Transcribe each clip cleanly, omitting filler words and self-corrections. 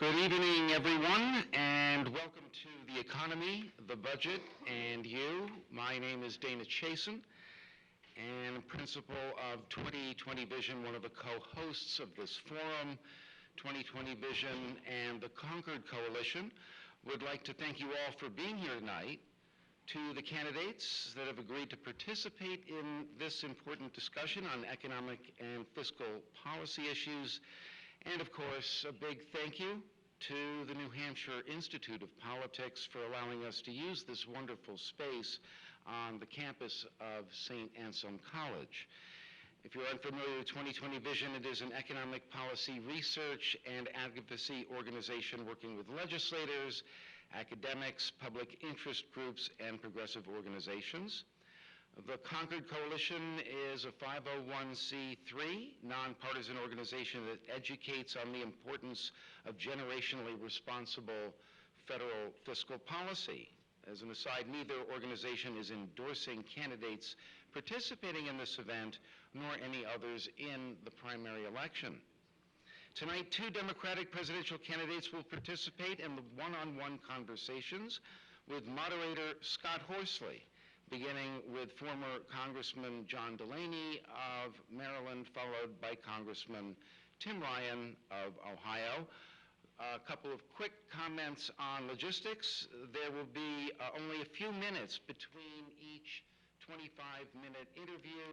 Good evening, everyone, and welcome to The Economy, the Budget, and You. My name is Dana Chasen, and I'm principal of 2020 Vision, one of the co-hosts of this forum. 2020 Vision and the Concord Coalition would like to thank you all for being here tonight. To the candidates that have agreed to participate in this important discussion on economic and fiscal policy issues, and of course, a big thank you to the New Hampshire Institute of Politics for allowing us to use this wonderful space on the campus of St. Anselm College. If you're unfamiliar with 2020 Vision, it is an economic policy research and advocacy organization working with legislators, academics, public interest groups, and progressive organizations. The Concord Coalition is a 501c3 nonpartisan organization that educates on the importance of generationally responsible federal fiscal policy. As an aside, neither organization is endorsing candidates participating in this event, nor any others in the primary election. Tonight, two Democratic presidential candidates will participate in the one-on-one conversations with moderator Scott Horsley, beginning with former Congressman John Delaney of Maryland, followed by Congressman Tim Ryan of Ohio. A couple of quick comments on logistics. There will be only a few minutes between each 25-minute interview.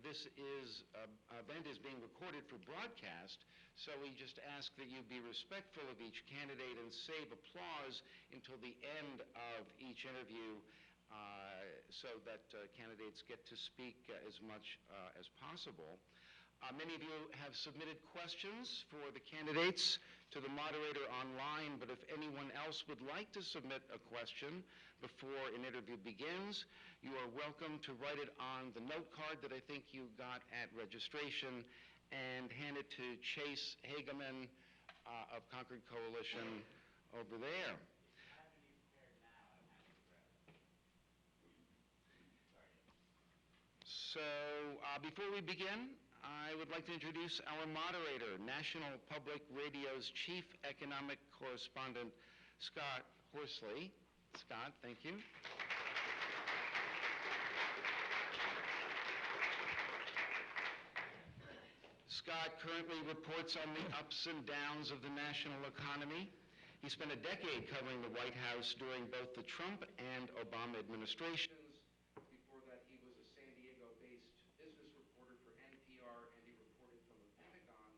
This event is being recorded for broadcast, so we just ask that you be respectful of each candidate and save applause until the end of each interview so that candidates get to speak as much as possible. Many of you have submitted questions for the candidates to the moderator online, but if anyone else would like to submit a question before an interview begins, you are welcome to write it on the note card that I think you got at registration and hand it to Chase Hageman of Concord Coalition over there. So before we begin, I would like to introduce our moderator, National Public Radio's Chief Economic Correspondent, Scott Horsley. Scott, thank you. Scott currently reports on the ups and downs of the national economy. He spent a decade covering the White House during both the Trump and Obama administrations. Before that, he was a San Diego-based business reporter for NPR, and he reported from the Pentagon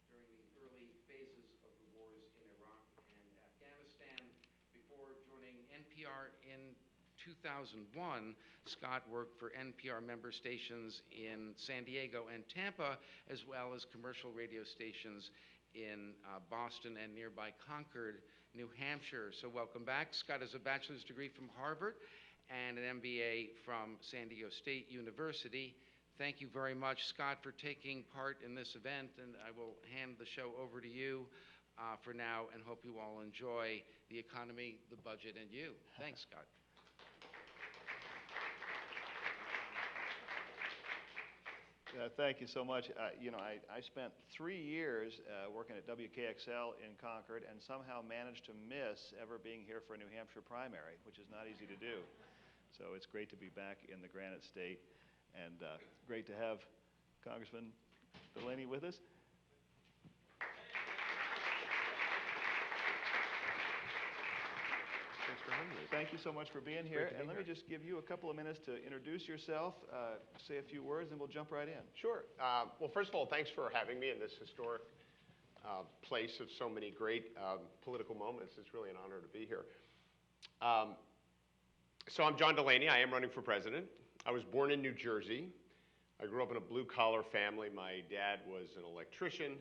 during the early phases of the wars in Iraq and Afghanistan. Before joining NPR in 2001, Scott worked for NPR member stations in San Diego and Tampa, as well as commercial radio stations in Boston and nearby Concord, New Hampshire. So welcome back. Scott has a bachelor's degree from Harvard and an MBA from San Diego State University. Thank you very much, Scott, for taking part in this event, and I will hand the show over to you for now and hope you all enjoy the economy, the budget, and you. Thanks, Scott. Thank you so much. I spent 3 years working at WKXL in Concord and somehow managed to miss ever being here for a New Hampshire primary, which is not easy to do. So it's great to be back in the Granite State, and great to have Congressman Delaney with us. Thanks for having me. Thank you so much for being here. And let me just give you a couple of minutes to introduce yourself, say a few words, and we'll jump right in. Sure. Well, first of all, thanks for having me in this historic place of so many great political moments. It's really an honor to be here. So I'm John Delaney. I am running for president. I was born in New Jersey. I grew up in a blue-collar family. My dad was an electrician.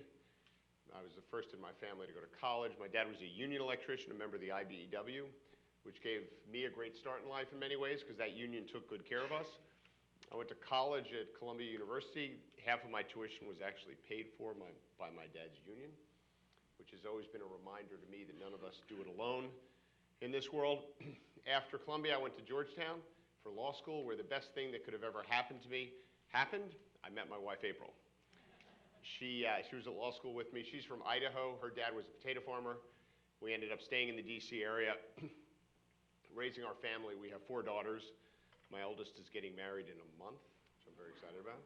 I was the first in my family to go to college. My dad was a union electrician, a member of the IBEW, which gave me a great start in life in many ways because that union took good care of us. I went to college at Columbia University. Half of my tuition was actually paid for by my dad's union, which has always been a reminder to me that none of us do it alone in this world. After Columbia, I went to Georgetown for law school, where the best thing that could have ever happened to me happened. I met my wife, April. She was at law school with me. She's from Idaho. Her dad was a potato farmer. We ended up staying in the DC area, raising our family. We have 4 daughters. My oldest is getting married in a month, which I'm very excited about.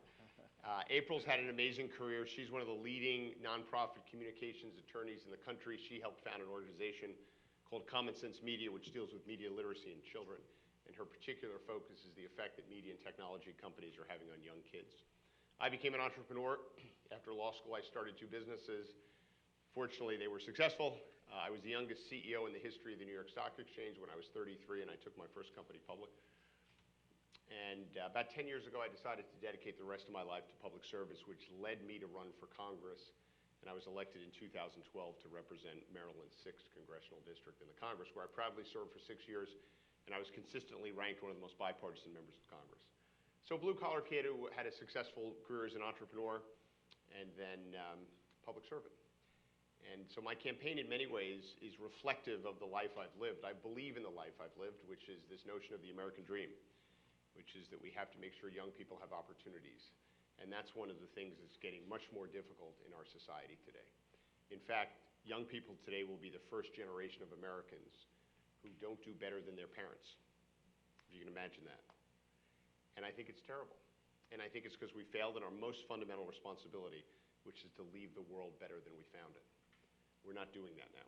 April's had an amazing career. She's one of the leading nonprofit communications attorneys in the country. She helped found an organization called Common Sense Media, which deals with media literacy in children. And her particular focus is the effect that media and technology companies are having on young kids. I became an entrepreneur. After law school, I started 2 businesses. Fortunately, they were successful. I was the youngest CEO in the history of the New York Stock Exchange when I was 33, and I took my first company public. And about 10 years ago, I decided to dedicate the rest of my life to public service, which led me to run for Congress. And I was elected in 2012 to represent Maryland's 6th congressional district in the Congress, where I proudly served for 6 years, and I was consistently ranked one of the most bipartisan members of Congress. So blue-collar kid who had a successful career as an entrepreneur and then public servant. And so my campaign in many ways is reflective of the life I've lived. I believe in the life I've lived, which is this notion of the American dream, which is that we have to make sure young people have opportunities. And that's one of the things that's getting much more difficult in our society today. In fact, young people today will be the first generation of Americans who don't do better than their parents, if you can imagine that. And I think it's terrible. And I think it's because we failed in our most fundamental responsibility, which is to leave the world better than we found it. We're not doing that now.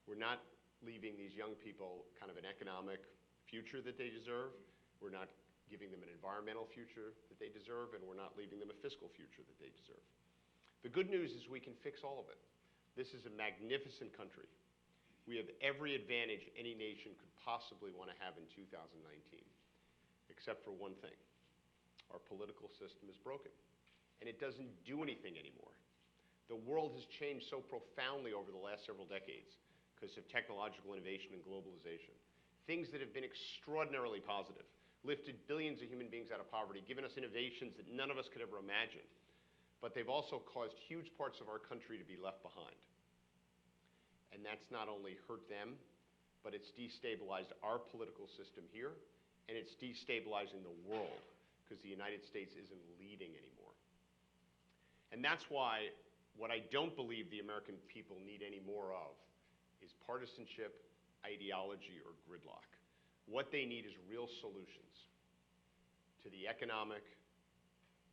We're not leaving these young people kind of an economic future that they deserve. We're not giving them an environmental future that they deserve, and we're not leaving them a fiscal future that they deserve. The good news is we can fix all of it. This is a magnificent country. We have every advantage any nation could possibly want to have in 2019, except for one thing. Our political system is broken, and it doesn't do anything anymore. The world has changed so profoundly over the last several decades because of technological innovation and globalization. Things that have been extraordinarily positive, lifted billions of human beings out of poverty, given us innovations that none of us could ever imagine. But they've also caused huge parts of our country to be left behind. And that's not only hurt them, but it's destabilized our political system here, and it's destabilizing the world because the United States isn't leading anymore. And that's why what I don't believe the American people need any more of is partisanship, ideology, or gridlock. What they need is real solutions to the economic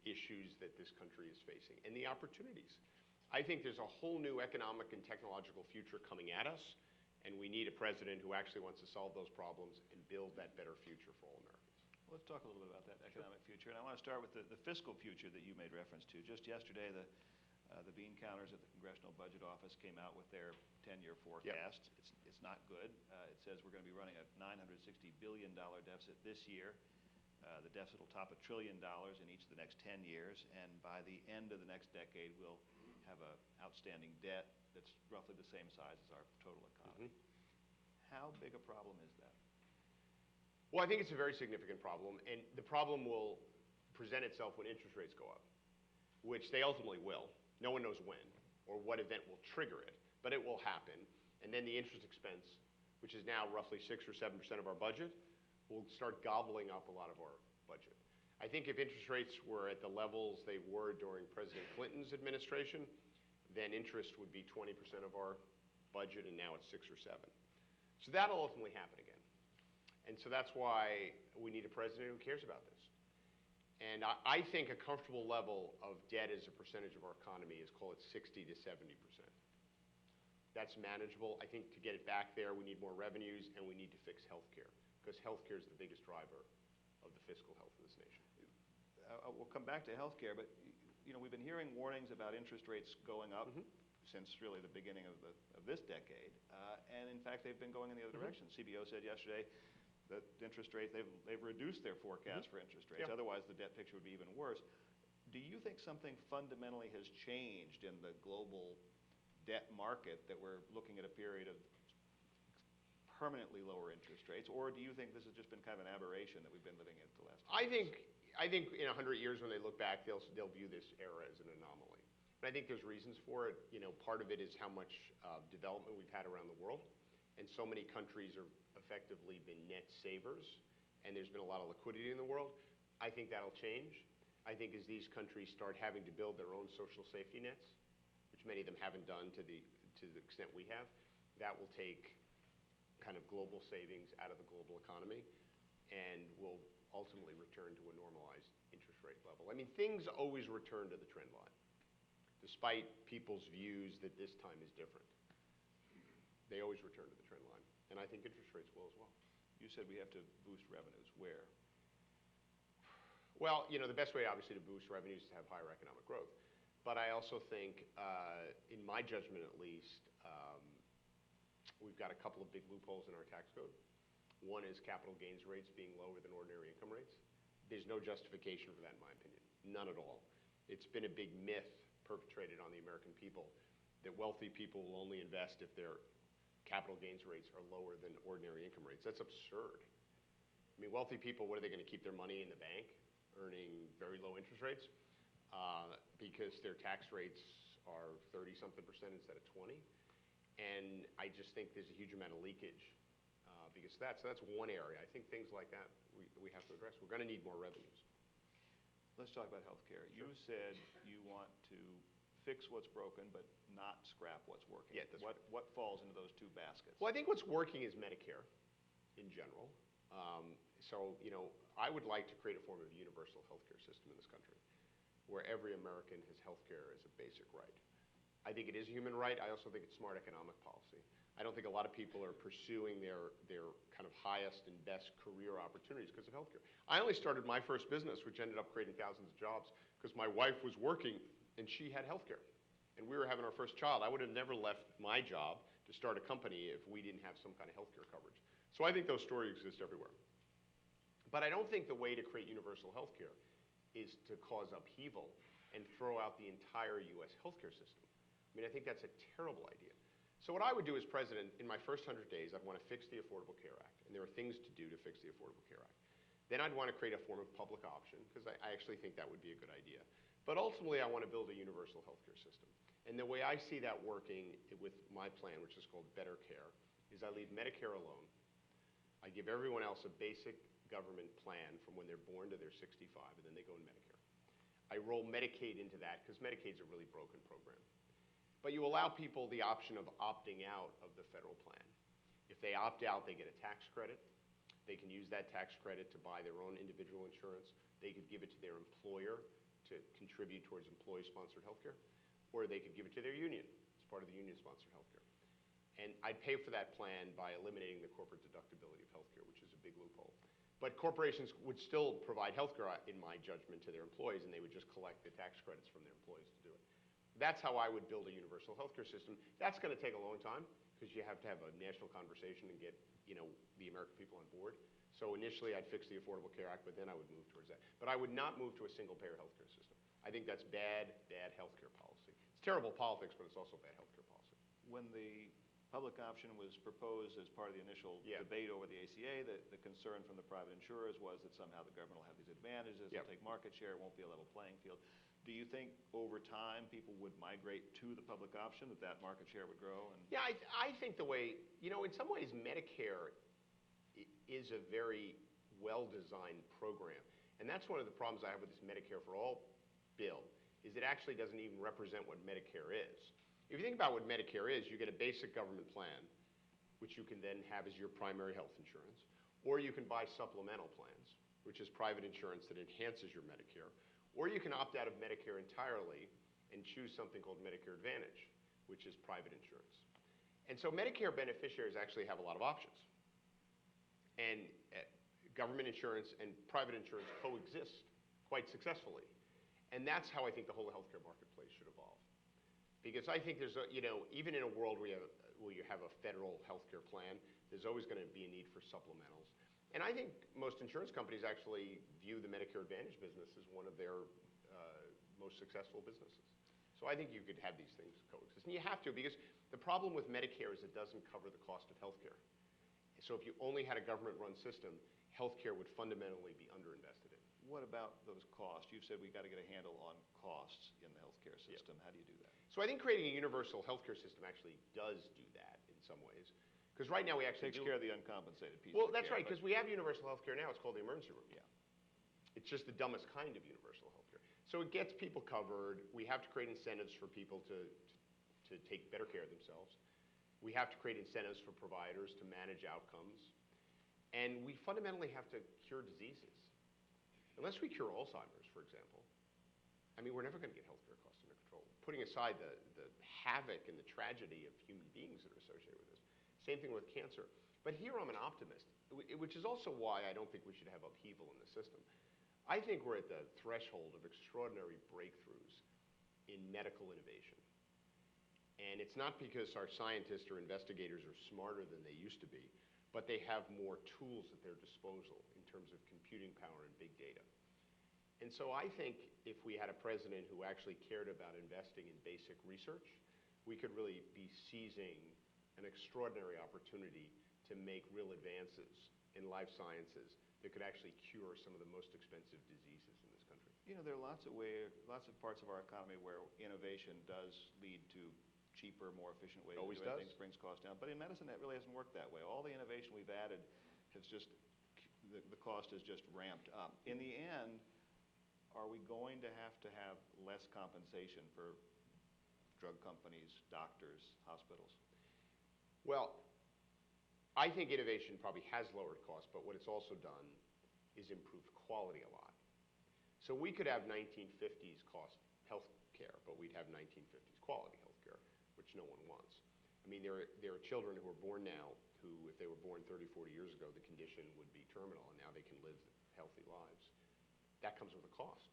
issues that this country is facing and the opportunities. I think there's a whole new economic and technological future coming at us, and we need a president who actually wants to solve those problems and build that better future for all Americans. Let's talk a little bit about that economic future, and I want to start with the fiscal future that you made reference to. Just yesterday, the bean counters at the Congressional Budget Office came out with their 10-year forecast. Yep. It's not good. It says we're going to be running a $960 billion deficit this year. The deficit will top $1 trillion in each of the next 10 years, and by the end of the next decade, we'll have an outstanding debt that's roughly the same size as our total economy. Mm-hmm. How big a problem is that? Well, I think it's a very significant problem, and the problem will present itself when interest rates go up, which they ultimately will. No one knows when or what event will trigger it, but it will happen. And then the interest expense, which is now roughly 6 or 7% of our budget, will start gobbling up a lot of our budget. I think if interest rates were at the levels they were during President Clinton's administration, then interest would be 20% of our budget, and now it's 6 or 7. So that'll ultimately happen again. And so that's why we need a president who cares about this. And I think a comfortable level of debt as a percentage of our economy is, call it 60 to 70%. That's manageable. I think to get it back there, we need more revenues, and we need to fix healthcare, because healthcare is the biggest driver of the fiscal health of this nation. We'll come back to healthcare, but we've been hearing warnings about interest rates going up since really the beginning of this decade, and in fact, they've been going in the other direction. CBO said yesterday that interest rates, they've reduced their forecast for interest rates. Yeah. Otherwise, the debt picture would be even worse. Do you think something fundamentally has changed in the global debt market that we're looking at a period of permanently lower interest rates, or do you think this has just been kind of an aberration that we've been living in for the last 10 years? I think in 100 years when they look back, they'll view this era as an anomaly. And I think there's reasons for it. Part of it is how much development we've had around the world. And so many countries are effectively been net savers, and there's been a lot of liquidity in the world. I think that'll change. I think as these countries start having to build their own social safety nets, which many of them haven't done to the extent we have, that will take kind of global savings out of the global economy and will ultimately return to a normalized interest rate level. I mean, things always return to the trend line, despite people's views that this time is different. They always return to the trend line, and I think interest rates will as well. You said we have to boost revenues. Where? Well, you know, the best way obviously to boost revenues is to have higher economic growth. But I also think, in my judgment at least, we've got a couple of big loopholes in our tax code. One is capital gains rates being lower than ordinary income rates. There's no justification for that in my opinion, none at all. It's been a big myth perpetrated on the American people that wealthy people will only invest if their capital gains rates are lower than ordinary income rates. That's absurd. I mean, wealthy people, what are they going to keep their money in the bank, earning very low interest rates? Because their tax rates are 30-something% instead of 20. And I just think there's a huge amount of leakage because of that. So that's one area. I think things like that we have to address. We're going to need more revenues. Let's talk about healthcare. Sure. You said you want to fix what's broken but not scrap what's working. Yeah, that's what falls into those two baskets? Well, I think what's working is Medicare in general. So, you know, I would like to create a form of universal healthcare system in this country where every American has healthcare as a basic right. I think it is a human right. I also think it's smart economic policy. I don't think a lot of people are pursuing their kind of highest and best career opportunities because of healthcare. I only started my first business, which ended up creating thousands of jobs, because my wife was working and she had healthcare. And we were having our first child. I would have never left my job to start a company if we didn't have some kind of healthcare coverage. So I think those stories exist everywhere. But I don't think the way to create universal healthcare is to cause upheaval and throw out the entire U.S. healthcare system. I mean, I think that's a terrible idea. So what I would do as president, in my first 100 days, I'd want to fix the Affordable Care Act. And there are things to do to fix the Affordable Care Act. Then I'd want to create a form of public option, because I actually think that would be a good idea. But ultimately, I want to build a universal healthcare system. And the way I see that working with my plan, which is called Better Care, is I leave Medicare alone. I give everyone else a basic government plan from when they're born to they're 65, and then they go in Medicare. I roll Medicaid into that, because Medicaid's a really broken program. But you allow people the option of opting out of the federal plan. If they opt out, they get a tax credit. They can use that tax credit to buy their own individual insurance. They could give it to their employer to contribute towards employee-sponsored healthcare, or they could give it to their union as part of the union-sponsored healthcare. And I'd pay for that plan by eliminating the corporate deductibility of healthcare, which is a big loophole. But corporations would still provide healthcare, in my judgment, to their employees, and they would just collect the tax credits from their employees to do it. That's how I would build a universal healthcare system. That's going to take a long time, because you have to have a national conversation and get, you know, the American people on board. So initially, I'd fix the Affordable Care Act, but then I would move towards that. But I would not move to a single-payer healthcare system. I think that's bad healthcare policy. It's terrible politics, but it's also bad healthcare policy. When the public option was proposed as part of the initial debate over the ACA, the concern from the private insurers was that somehow the government will have these advantages, they'll take market share, it won't be a level playing field. Do you think over time people would migrate to the public option, that market share would grow? And yeah, I think the way, you know, in some ways Medicare is a very well-designed program. And that's one of the problems I have with this Medicare for All bill, is it actually doesn't even represent what Medicare is. If you think about what Medicare is, you get a basic government plan, which you can then have as your primary health insurance, or you can buy supplemental plans, which is private insurance that enhances your Medicare, or you can opt out of Medicare entirely and choose something called Medicare Advantage, which is private insurance. And so Medicare beneficiaries actually have a lot of options. And government insurance and private insurance coexist quite successfully. And that's how I think the whole healthcare marketplace should evolve. Because I think there's a, you know, even in a world where you have a federal healthcare plan, there's always going to be a need for supplementals. And I think most insurance companies actually view the Medicare Advantage business as one of their most successful businesses. So I think you could have these things coexist. And you have to, because the problem with Medicare is it doesn't cover the cost of healthcare. So if you only had a government-run system, healthcare would fundamentally be underinvested in. what about those costs? You've said we've got to get a handle on costs in the healthcare system. How do you do that? So I think creating a universal healthcare system actually does do that in some ways. Because right now we actually Takes care of the uncompensated piece Well, of that's care, right, because we have universal healthcare now. It's called the emergency room. Yeah. It's just the dumbest kind of universal healthcare. So it gets people covered. We have to create incentives for people to take better care of themselves. We have to create incentives for providers to manage outcomes. And we fundamentally have to cure diseases. Unless we cure Alzheimer's, for example, I mean, we're never going to get healthcare costs under control. Putting aside the havoc and the tragedy of human beings that are associated with this. Same thing with cancer. But here I'm an optimist, which is also why I don't think we should have upheaval in the system. I think we're at the threshold of extraordinary breakthroughs in medical innovation. And it's not because our scientists or investigators are smarter than they used to be, but they have more tools at their disposal in terms of computing power and big data. And so I think if we had a president who actually cared about investing in basic research, we could really be seizing an extraordinary opportunity to make real advances in life sciences that could actually cure some of the most expensive diseases in this country. You know, there are lots of parts of our economy where innovation does lead to cheaper, more efficient ways of doing things, brings costs down. But in medicine, that really hasn't worked that way. All the innovation we've added has just, the cost has just ramped up. In the end, are we going to have less compensation for drug companies, doctors, hospitals? Well, I think innovation probably has lowered costs, but what it's also done is improved quality a lot. So we could have 1950s cost health care, but we'd have 1950s quality health care, which no one wants. I mean, there are children who are born now who, if they were born 30, 40 years ago, the condition would be terminal, and now they can live healthy lives. That comes with a cost.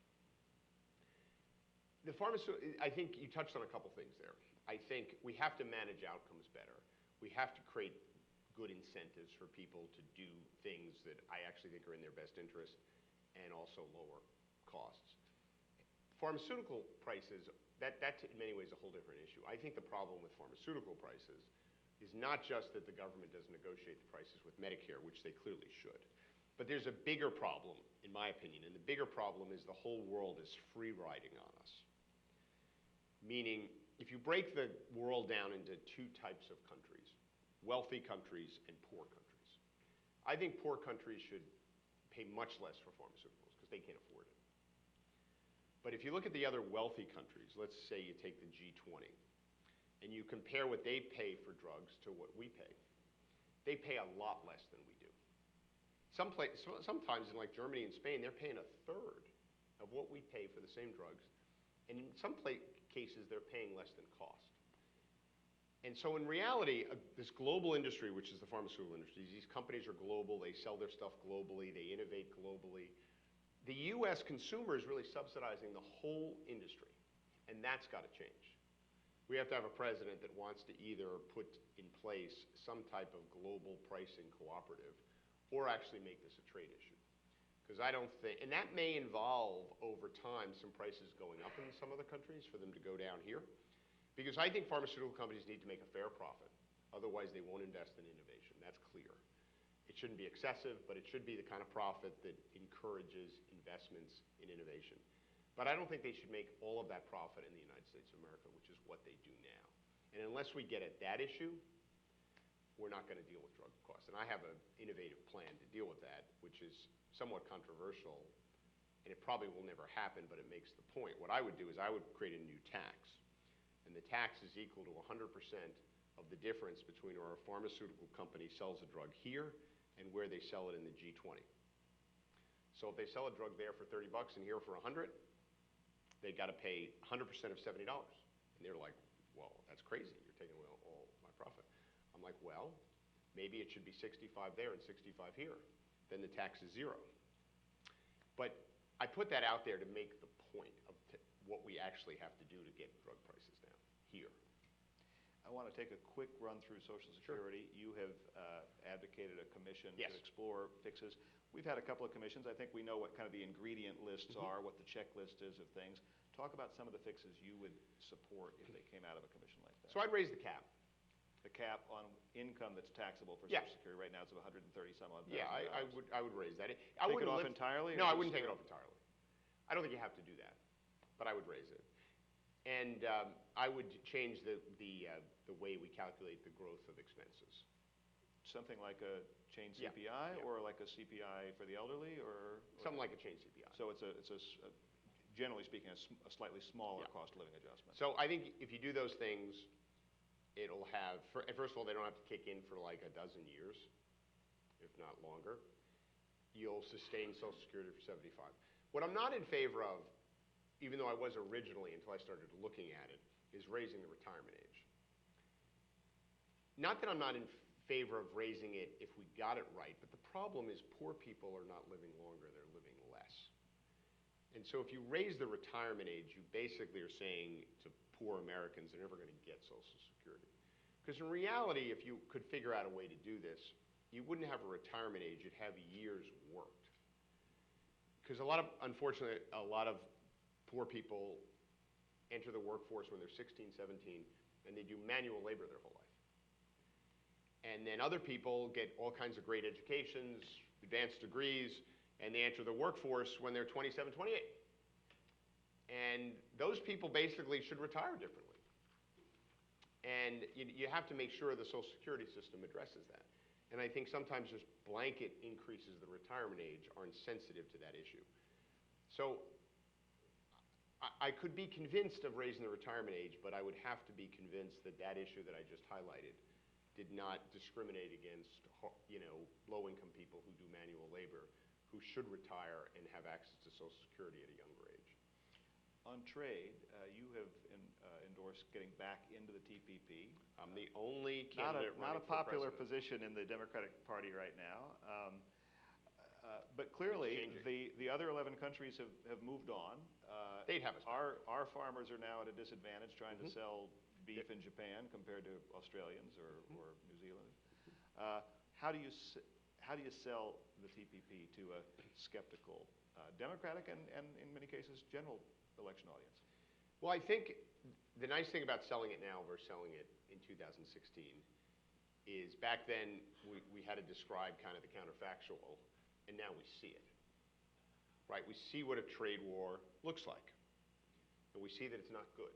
I think you touched on a couple things there. I think we have to manage outcomes better. We have to create good incentives for people to do things that I actually think are in their best interest and also lower costs. Pharmaceutical prices, that's in many ways a whole different issue. I think the problem with pharmaceutical prices is not just that the government doesn't negotiate the prices with Medicare, which they clearly should. But there's a bigger problem, in my opinion, and the bigger problem is the whole world is free riding on us. Meaning, if you break the world down into two types of countries, wealthy countries and poor countries, I think poor countries should pay much less for pharmaceuticals because they can't afford it. But if you look at the other wealthy countries, let's say you take the G20, and you compare what they pay for drugs to what we pay, they pay a lot less than we do. Sometimes in like Germany and Spain, they're paying a third of what we pay for the same drugs. And in some cases, they're paying less than cost. And so in reality, this global industry, which is the pharmaceutical industry, these companies are global, they sell their stuff globally, they innovate globally. The US consumer is really subsidizing the whole industry, and that's got to change. We have to have a president that wants to either put in place some type of global pricing cooperative or actually make this a trade issue. Because I don't think, and that may involve over time some prices going up in some other countries for them to go down here. Because I think pharmaceutical companies need to make a fair profit. Otherwise, they won't invest in innovation. That's clear. It shouldn't be excessive, but it should be the kind of profit that encourages investments in innovation. But I don't think they should make all of that profit in the United States of America, which is what they do now. And unless we get at that issue, we're not going to deal with drug costs. And I have an innovative plan to deal with that, which is somewhat controversial, and it probably will never happen, but it makes the point. What I would do is I would create a new tax. And the tax is equal to 100% of the difference between where a pharmaceutical company sells a drug here and where they sell it in the G20. So if they sell a drug there for $30 and here for 100, they got to pay 100% of $70. And they're like, well, that's crazy. You're taking away all my profit. I'm like, well, maybe it should be 65 there and 65 here. Then the tax is zero. But I put that out there to make the point of what we actually have to do to get drug prices down here. I want to take a quick run through Social Security. Sure. You have advocated a commission to explore fixes. We've had a couple of commissions. I think we know what kind of the ingredient lists are, what the checklist is of things. Talk about some of the fixes you would support if they came out of a commission like that. So I'd raise the cap. The cap on income that's taxable for Social Security right now is of $130 some odd thousand. Yeah, I would raise that. Take it off entirely? No, I wouldn't take it off entirely. I don't think you have to do that, but I would raise it. And I would change the way we calculate the growth of expenses. Something like a chain CPI or like a CPI for the elderly, or something like a chain CPI. So it's a generally speaking, a slightly smaller Yeah. cost of living adjustment. So I think if you do those things, it'll have, first of all, they don't have to kick in for like a dozen years, if not longer. You'll sustain Social Security for 75. What I'm not in favor of, even though I was originally until I started looking at it, is raising the retirement age. Not that I'm not in favor of raising it if we got it right, but the problem is poor people are not living longer, they're living less. And so if you raise the retirement age, you basically are saying to poor Americans they're never going to get Social Security. Because in reality, if you could figure out a way to do this, you wouldn't have a retirement age, you'd have years worked. Because unfortunately, a lot of poor people enter the workforce when they're 16, 17, and they do manual labor their whole life. And then other people get all kinds of great educations, advanced degrees, and they enter the workforce when they're 27, 28. And those people basically should retire differently. And you have to make sure the Social Security system addresses that. And I think sometimes just blanket increases of the retirement age are insensitive to that issue. So I could be convinced of raising the retirement age, but I would have to be convinced that that issue that I just highlighted did not discriminate against, low-income people who do manual labor, who should retire and have access to Social Security at a younger age. On trade, you have endorsed getting back into the TPP. I'm the only Not candidate a running for popular president. position in the Democratic Party right now. But clearly, the other 11 countries have moved on. They'd have us back. Our farmers are now at a disadvantage trying to sell beef in Japan compared to Australians or New Zealanders. How do you sell the TPP to a skeptical Democratic and in many cases general election audience? Well, I think the nice thing about selling it now versus selling it in 2016 is back then we had to describe kind of the counterfactual, and now we see it. Right? We see what a trade war looks like, and we see that it's not good.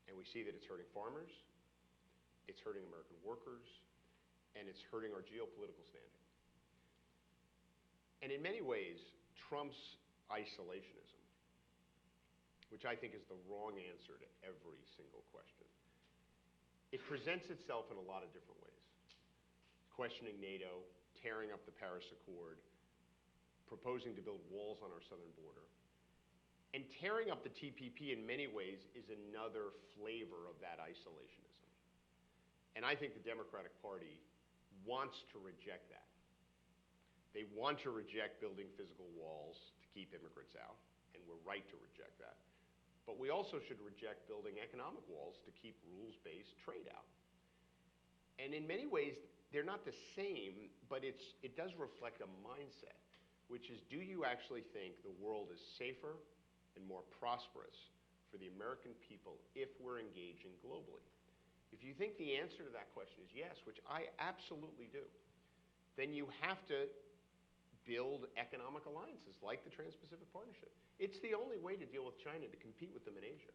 And we see that it's hurting farmers, it's hurting American workers, and it's hurting our geopolitical standing. And in many ways, Trump's isolationism, which I think is the wrong answer to every single question, it presents itself in a lot of different ways. Questioning NATO, tearing up the Paris Accord, proposing to build walls on our southern border. And tearing up the TPP in many ways is another flavor of that isolationism. And I think the Democratic Party wants to reject that. They want to reject building physical walls to keep immigrants out, and we're right to reject that. But we also should reject building economic walls to keep rules-based trade out. And in many ways, they're not the same, but it does reflect a mindset, which is, do you actually think the world is safer and more prosperous for the American people if we're engaging globally? If you think the answer to that question is yes, which I absolutely do, then you have to build economic alliances like the Trans-Pacific Partnership. It's the only way to deal with China, to compete with them in Asia.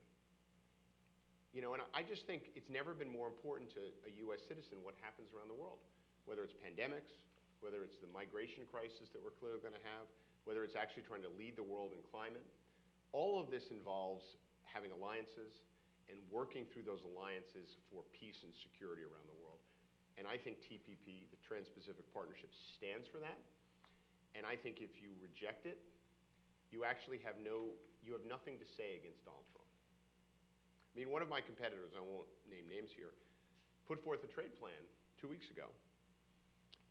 And I just think it's never been more important to a U.S. citizen what happens around the world, whether it's pandemics, whether it's the migration crisis that we're clearly going to have, whether it's actually trying to lead the world in climate. All of this involves having alliances and working through those alliances for peace and security around the world. And I think TPP, the Trans-Pacific Partnership, stands for that. And I think if you reject it, you actually have nothing to say against Donald Trump. I mean, one of my competitors, I won't name names here, put forth a trade plan 2 weeks ago.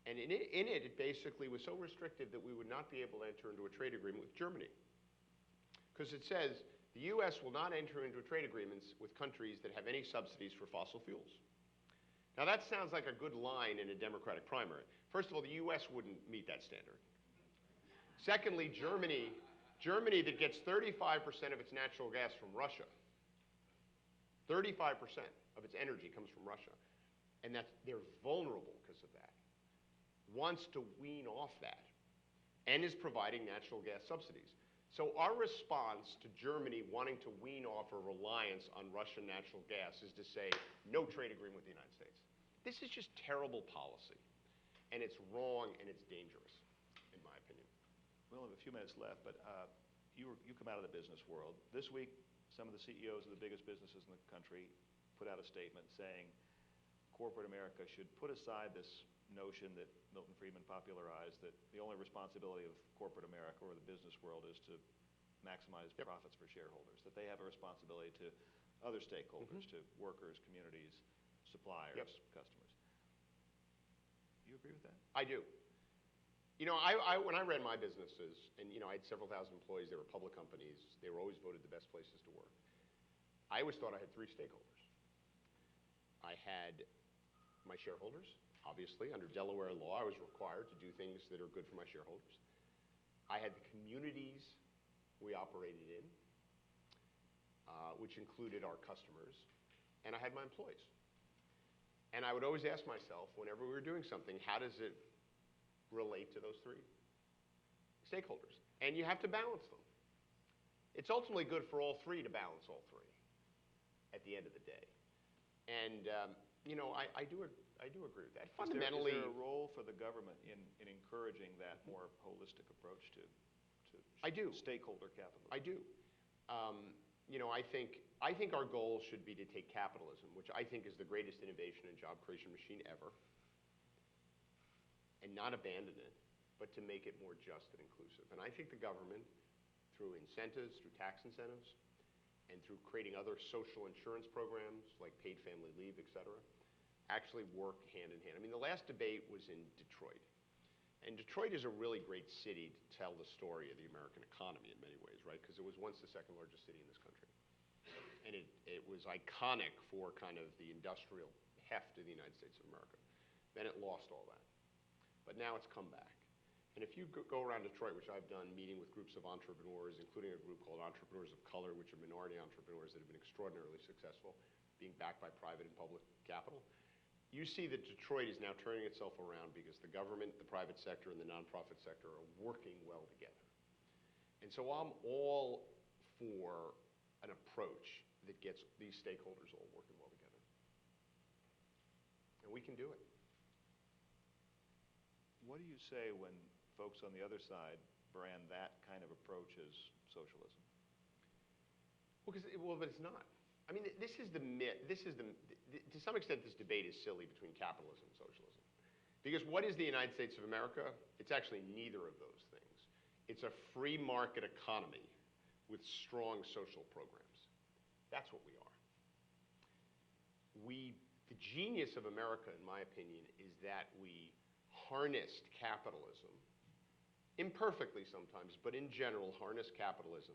And in it basically was so restrictive that we would not be able to enter into a trade agreement with Germany. Because it says the U.S. will not enter into trade agreements with countries that have any subsidies for fossil fuels. Now that sounds like a good line in a Democratic primary. First of all, the U.S. wouldn't meet that standard. Secondly, Germany that gets 35% of its natural gas from Russia, 35% of its energy comes from Russia, and they're vulnerable because of that, wants to wean off that, and is providing natural gas subsidies. So our response to Germany wanting to wean off a reliance on Russian natural gas is to say, no trade agreement with the United States. This is just terrible policy, and it's wrong and it's dangerous, in my opinion. We only have a few minutes left, but you come out of the business world. This week, some of the CEOs of the biggest businesses in the country put out a statement saying corporate America should put aside this notion that Milton Friedman popularized, that the only responsibility of corporate America or the business world is to maximize profits for shareholders, that they have a responsibility to other stakeholders, to workers, communities, suppliers, customers. Do you agree with that? I do. You know, when I ran my businesses, and you know, I had several thousand employees, they were public companies, they were always voted the best places to work. I always thought I had three stakeholders. I had my shareholders, obviously, under Delaware law, I was required to do things that are good for my shareholders. I had the communities we operated in, which included our customers, and I had my employees. And I would always ask myself, whenever we were doing something, how does it relate to those three stakeholders? And you have to balance them. It's ultimately good for all three to balance all three at the end of the day. And you know, I do agree with that. Fundamentally, is there a role for the government in encouraging that more holistic approach to stakeholder capitalism? I do. You know, I think our goal should be to take capitalism, which I think is the greatest innovation and job creation machine ever, and not abandon it, but to make it more just and inclusive. And I think the government, through incentives, through tax incentives, and through creating other social insurance programs like paid family leave, et cetera, actually work hand in hand. I mean, the last debate was in Detroit. And Detroit is a really great city to tell the story of the American economy in many ways, right? Because it was once the second largest city in this country. And it was iconic for kind of the industrial heft of the United States of America. Then it lost all that. But now it's come back. And if you go around Detroit, which I've done, meeting with groups of entrepreneurs, including a group called Entrepreneurs of Color, which are minority entrepreneurs that have been extraordinarily successful, being backed by private and public capital, you see that Detroit is now turning itself around because the government, the private sector, and the nonprofit sector are working well together. And so I'm all for an approach that gets these stakeholders all working well together. And we can do it. What do you say when folks on the other side brand that kind of approach as socialism? Well, but it's not. I mean, this is the myth. To some extent, this debate is silly between capitalism and socialism. Because what is the United States of America? It's actually neither of those things. It's a free market economy with strong social programs. That's what we are. The genius of America, in my opinion, is that we harnessed capitalism, imperfectly sometimes, but in general, harnessed capitalism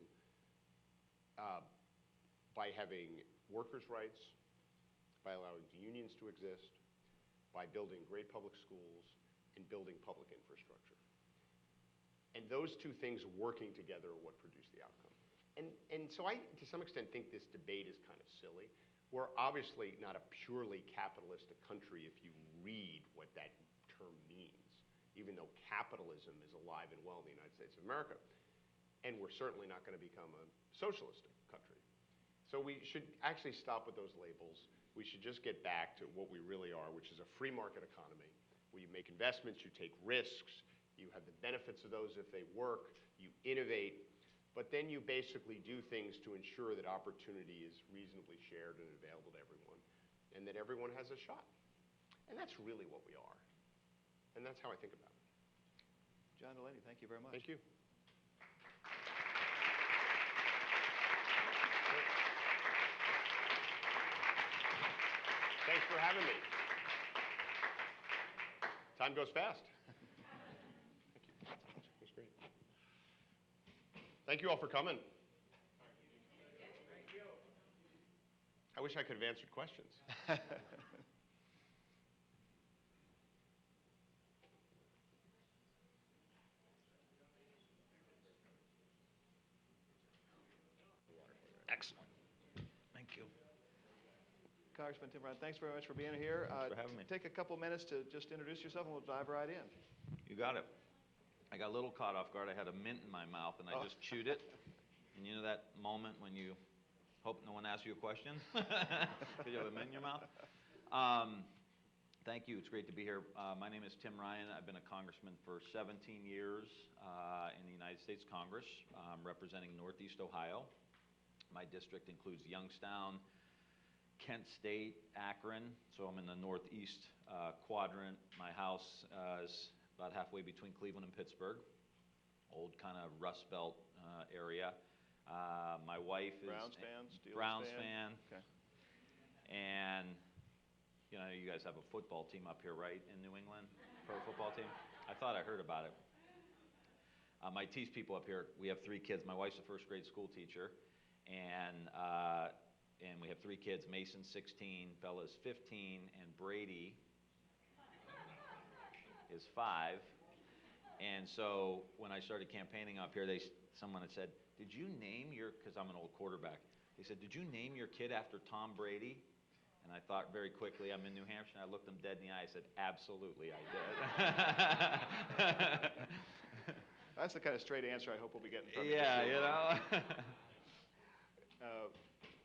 by having workers' rights, by allowing unions to exist, by building great public schools, and building public infrastructure. And those two things working together are what produce the outcome. And so I, to some extent, think this debate is kind of silly. We're obviously not a purely capitalistic country if you read what that term means, even though capitalism is alive and well in the United States of America. And we're certainly not going to become a socialistic country. So we should actually stop with those labels. We should just get back to what we really are, which is a free market economy where you make investments, you take risks, you have the benefits of those if they work, you innovate, but then you basically do things to ensure that opportunity is reasonably shared and available to everyone, and that everyone has a shot. And that's really what we are. And that's how I think about it. John Delaney, thank you very much. Thank you. Thanks for having me. Time goes fast. Thank you. That's great. Thank you all for coming. I wish I could have answered questions. Excellent. Thank you. Congressman Tim Brown, thanks very much for being here. Thanks for having me. Take a couple minutes to just introduce yourself and we'll dive right in. You got it. I got a little caught off guard. I had a mint in my mouth and I just chewed it. And you know that moment when you hope no one asks you a question? Because you have a mint in your mouth? Thank you. It's great to be here. My name is Tim Ryan. I've been a congressman for 17 years in the United States Congress, representing Northeast Ohio. My district includes Youngstown, Kent State, Akron, so I'm in the northeast quadrant. My house is about halfway between Cleveland and Pittsburgh, old kind of Rust Belt area. My wife is Browns fan, Steelers Browns fan? fan. Okay. And you know, you guys have a football team up here, right, in New England? Pro football team? I thought I heard about it. I tease people up here. We have 3 kids. My wife's a first grade school teacher, and we have 3 kids. Mason, 16, Bella's 15, and Brady is 5. And so when I started campaigning up here, someone had said, "Did you name your?" Because I'm an old quarterback. They said, "Did you name your kid after Tom Brady?" And I thought very quickly, I'm in New Hampshire, and I looked them dead in the eye. I said, "Absolutely, I did." That's the kind of straight answer I hope we'll be getting from you. Yeah, you know.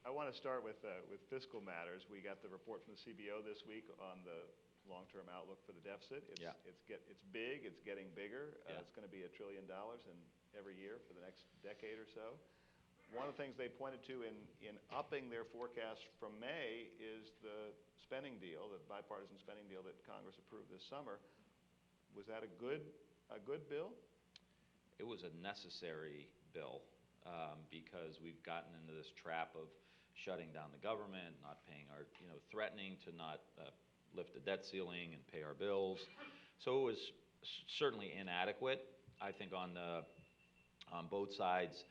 I want to start with fiscal matters. We got the report from the CBO this week on the long-term outlook for the deficit. It's big. It's getting bigger. Yeah. It's going to be $1 trillion every year for the next decade or so. One of the things they pointed to in upping their forecast from May is the spending deal, the bipartisan spending deal that Congress approved this summer. Was that a good bill? It was a necessary bill because we've gotten into this trap of shutting down the government, not paying our, threatening to not lift the debt ceiling and pay our bills. So it was certainly inadequate. I think on both sides,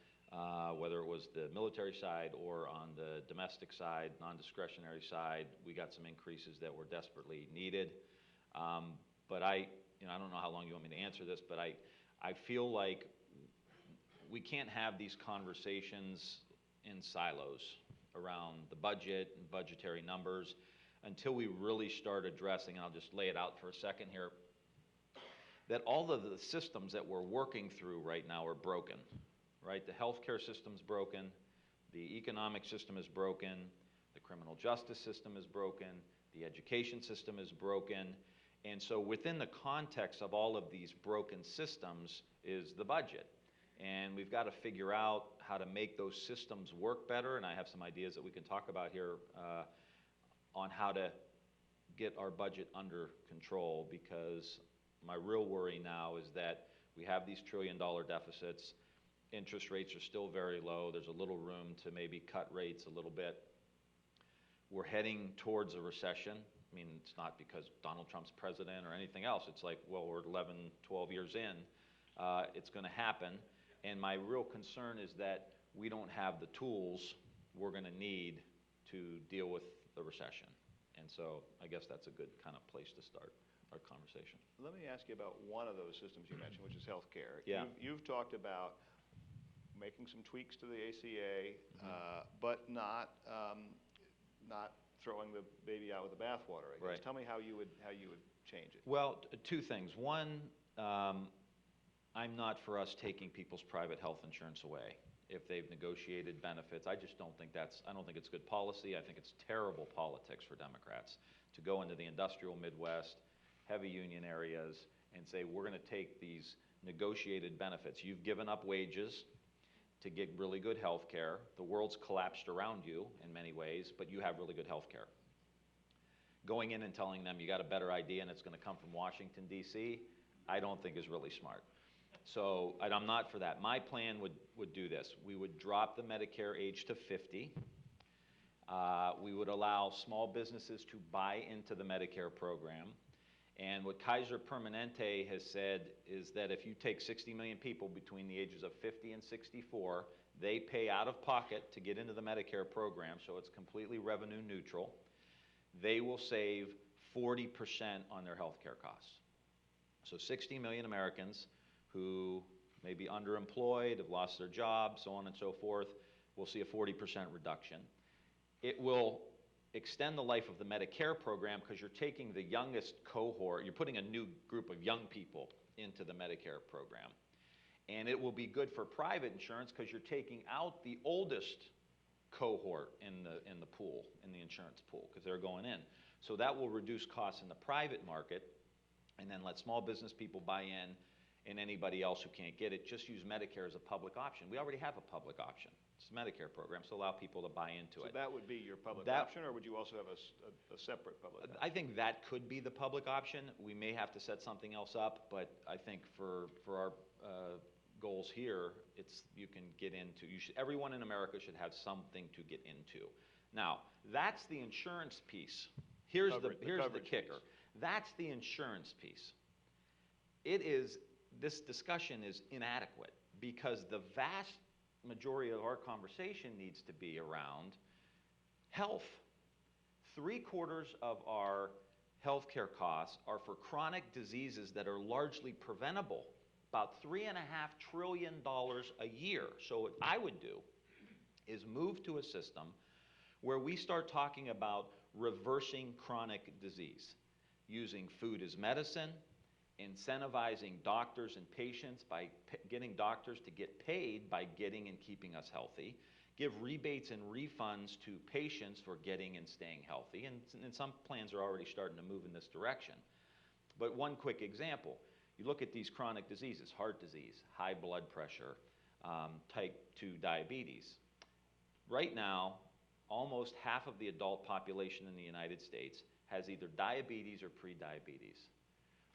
whether it was the military side or on the domestic side, non-discretionary side, we got some increases that were desperately needed. But I don't know how long you want me to answer this, but I feel like we can't have these conversations in silos around the budget and budgetary numbers until we really start addressing, and I'll just lay it out for a second here, that all of the systems that we're working through right now are broken. Right? The healthcare system's broken, the economic system is broken, the criminal justice system is broken, the education system is broken, and so within the context of all of these broken systems is the budget. And we've got to figure out how to make those systems work better, and I have some ideas that we can talk about here on how to get our budget under control, because my real worry now is that we have these trillion-dollar deficits. Interest rates are still very low. There's a little room to maybe cut rates a little bit. We're heading towards a recession. I mean, it's not because Donald Trump's president or anything else. It's like, well, we're 11, 12 years in. It's going to happen. And my real concern is that we don't have the tools we're going to need to deal with the recession. And so I guess that's a good kind of place to start our conversation. Let me ask you about one of those systems you mentioned, which is healthcare. Yeah. You've talked about making some tweaks to the ACA, but not throwing the baby out with the bathwater, I guess. Right. Tell me how you would change it. Well, 2 things. One, I'm not for us taking people's private health insurance away if they've negotiated benefits. I just don't think I don't think it's good policy. I think it's terrible politics for Democrats to go into the industrial Midwest, heavy union areas, and say, we're going to take these negotiated benefits. You've given up wages to get really good health care. The world's collapsed around you in many ways, but you have really good health care. Going in and telling them you got a better idea and it's going to come from Washington, D.C., I don't think is really smart. So I'm not for that. My plan would do this. We would drop the Medicare age to 50. We would allow small businesses to buy into the Medicare program. And what Kaiser Permanente has said is that if you take 60 million people between the ages of 50 and 64, they pay out of pocket to get into the Medicare program, so it's completely revenue neutral. They will save 40% on their health care costs. So 60 million Americans who may be underemployed, have lost their jobs, so on and so forth, will see a 40% reduction. It will extend the life of the Medicare program because you're taking the youngest cohort, you're putting a new group of young people into the Medicare program. And it will be good for private insurance because you're taking out the oldest cohort in the pool, in the insurance pool, because they're going in. So that will reduce costs in the private market, and then let small business people buy in, and anybody else who can't get it, just use Medicare as a public option. We already have a public option. It's a Medicare program, so allow people to buy into it. So that would be your public That- option, or would you also have a separate public option? I think that could be the public option. We may have to set something else up, but I think for our goals here, you can get into, everyone in America should have something to get into. Now, that's the insurance piece. Here's the coverage kicker. piece. That's the insurance piece. This discussion is inadequate because the vast majority of our conversation needs to be around health. 3/4 of our healthcare costs are for chronic diseases that are largely preventable, about $3.5 trillion a year. So what I would do is move to a system where we start talking about reversing chronic disease, using food as medicine, incentivizing doctors and patients by getting doctors to get paid by getting and keeping us healthy, give rebates and refunds to patients for getting and staying healthy, and some plans are already starting to move in this direction. But one quick example, you look at these chronic diseases, heart disease, high blood pressure, type 2 diabetes. Right now, almost half of the adult population in the United States has either diabetes or pre-diabetes.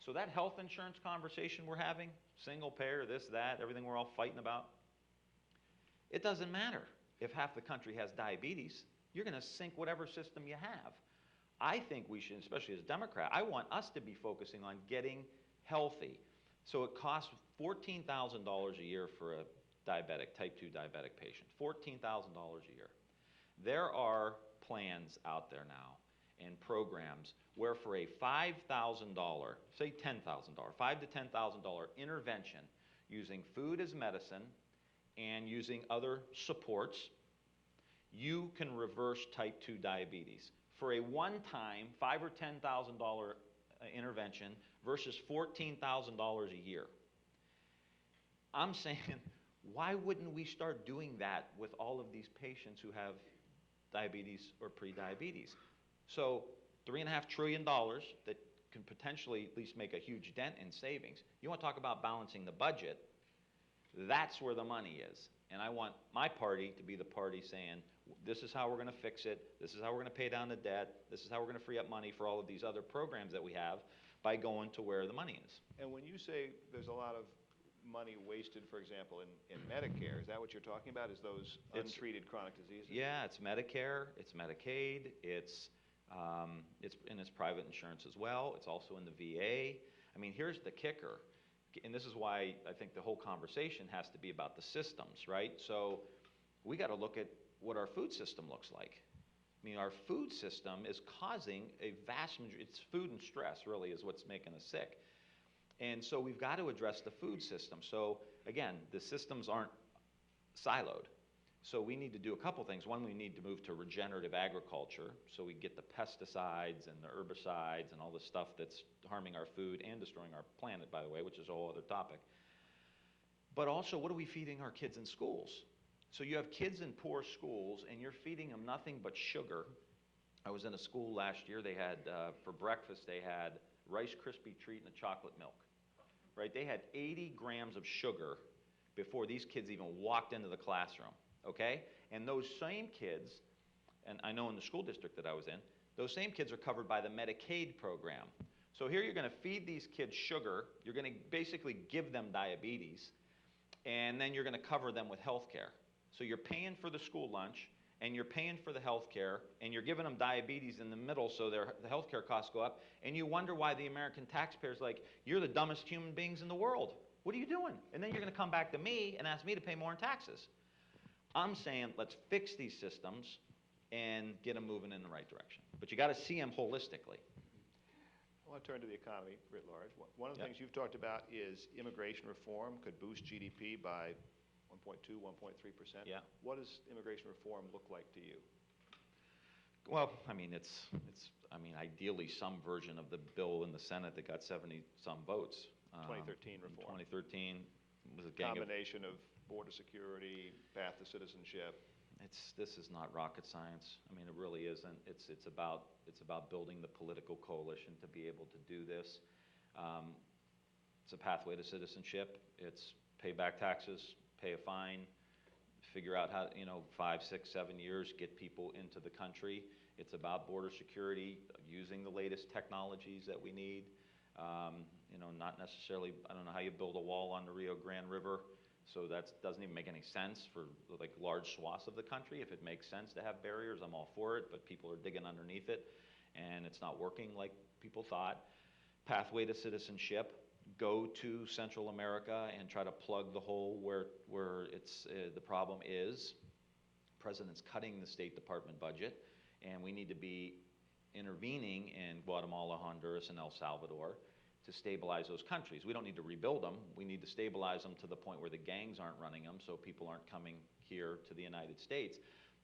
So that health insurance conversation we're having, single payer, this, that, everything we're all fighting about, it doesn't matter if half the country has diabetes. You're going to sink whatever system you have. I think we should, especially as a Democrat, I want us to be focusing on getting healthy. So it costs $14,000 a year for a diabetic, type 2 diabetic patient, $14,000 a year. There are plans out there now and programs where for a $5,000, say $10,000, $5,000 to $10,000 intervention using food as medicine and using other supports, you can reverse type 2 diabetes. For a one-time $5,000 or $10,000 intervention versus $14,000 a year. I'm saying, why wouldn't we start doing that with all of these patients who have diabetes or pre-diabetes? So $3.5 trillion that can potentially at least make a huge dent in savings. You want to talk about balancing the budget, that's where the money is. And I want my party to be the party saying, this is how we're going to fix it, this is how we're going to pay down the debt, this is how we're going to free up money for all of these other programs that we have by going to where the money is. And when you say there's a lot of money wasted, for example, in Medicare, is that what you're talking about, is those untreated chronic diseases? Yeah, it's Medicare, it's Medicaid, it's private insurance as well. It's also in the VA. I mean, here's the kicker, and this is why I think the whole conversation has to be about the systems, right? So we got to look at what our food system looks like. I mean, our food system is causing a vast majority, it's food and stress really is what's making us sick. And so we've got to address the food system. So again, the systems aren't siloed. So we need to do a couple things. One, we need to move to regenerative agriculture so we get the pesticides and the herbicides and all the stuff that's harming our food and destroying our planet, by the way, which is a whole other topic. But also, what are we feeding our kids in schools? So you have kids in poor schools and you're feeding them nothing but sugar. I was in a school last year, they had, for breakfast, they had Rice Krispie treat and a chocolate milk, right? They had 80 grams of sugar before these kids even walked into the classroom. Okay? And those same kids, and I know in the school district that I was in, those same kids are covered by the Medicaid program. So here you're going to feed these kids sugar, you're going to basically give them diabetes, and then you're going to cover them with health care. So you're paying for the school lunch, and you're paying for the health care, and you're giving them diabetes in the middle so the health care costs go up, and you wonder why the American taxpayer's like, you're the dumbest human beings in the world. What are you doing? And then you're going to come back to me and ask me to pay more in taxes. I'm saying let's fix these systems and get them moving in the right direction. But you got to see them holistically. I want to turn to the economy writ large. One of the things you've talked about is immigration reform could boost GDP by 1.2, 1.3%. Yeah. What does immigration reform look like to you? Well, I mean, ideally some version of the bill in the Senate that got 70-some votes. 2013 reform. 2013 was a gang combination of border security, path to citizenship. this is not rocket science. I mean, it really isn't. It's about building the political coalition to be able to do this. It's a pathway to citizenship. It's pay back taxes, pay a fine, figure out how, 5, 6, 7 years, get people into the country. It's about border security, using the latest technologies that we need. Not necessarily, I don't know how you build a wall on the Rio Grande River, so that doesn't even make any sense for like large swaths of the country. If it makes sense to have barriers, I'm all for it, but people are digging underneath it, and it's not working like people thought. Pathway to citizenship. Go to Central America and try to plug the hole where it's the problem is. The president's cutting the State Department budget, and we need to be intervening in Guatemala, Honduras, and El Salvador to stabilize those countries. We don't need to rebuild them. We need to stabilize them to the point where the gangs aren't running them, so people aren't coming here to the United States.